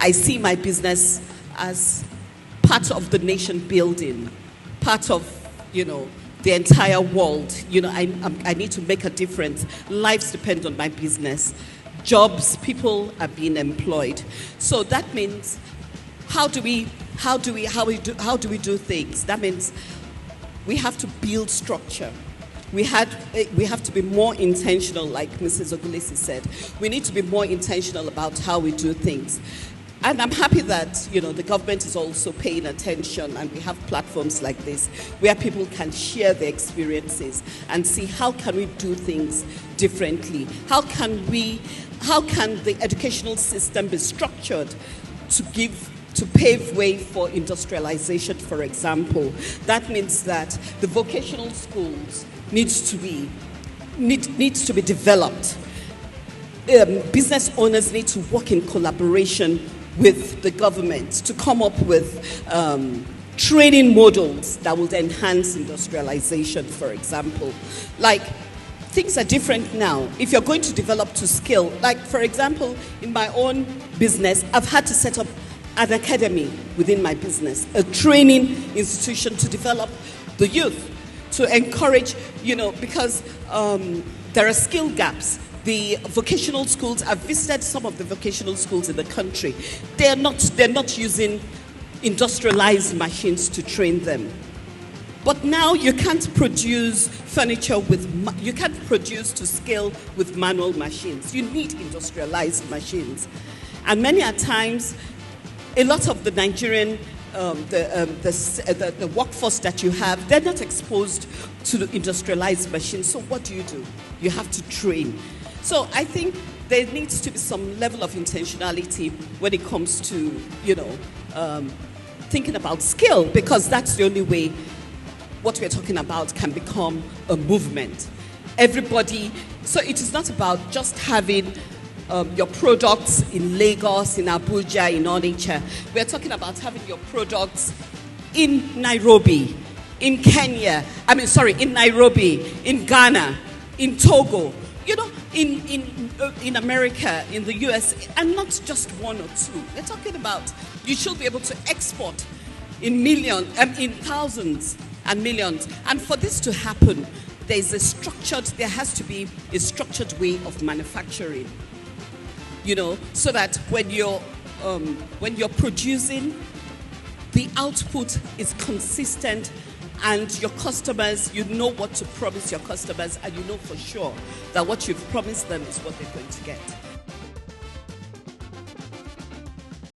I see my business as part of the nation building, part of, the entire world. I need to make a difference. Lives depend on my business. Jobs, people are being employed. So that means, how do we do things? That means we have to build structure. We have to be more intentional, like Mrs. Ogulisi said. We need to be more intentional about how we do things. And I'm happy that, the government is also paying attention, and we have platforms like this where people can share their experiences and see how can we do things differently. How can the educational system be structured to pave way for industrialization, for example. That means that the vocational schools needs to be developed. Business owners need to work in collaboration with the government to come up with training models that will enhance industrialization, for example. Like, things are different now. If you're going to develop to skill, like, for example, in my own business, I've had to set up an academy within my business, a training institution to develop the youth, to encourage, because there are skill gaps. The vocational schools, I've visited some of the vocational schools in the country. They're not using industrialized machines to train them. But now you can't produce furniture you can't produce to scale with manual machines. You need industrialized machines. And many a times, a lot of the Nigerian the workforce that you have, they're not exposed to the industrialized machines. So what do? You have to train. So I think there needs to be some level of intentionality when it comes to, thinking about skill, because that's the only way what we're talking about can become a movement. Everybody, so it is not about just having your products in Lagos, in Abuja, in Onitsha. We're talking about having your products in Nairobi, in Kenya, in Nairobi, in Ghana, in Togo, in America, in the US, and not just one or two. We're talking about you should be able to export in in thousands and millions. And for this to happen, there has to be a structured way of manufacturing. So that when you're producing, the output is consistent, and your customers, you know what to promise your customers, and you know for sure that what you've promised them is what they're going to get.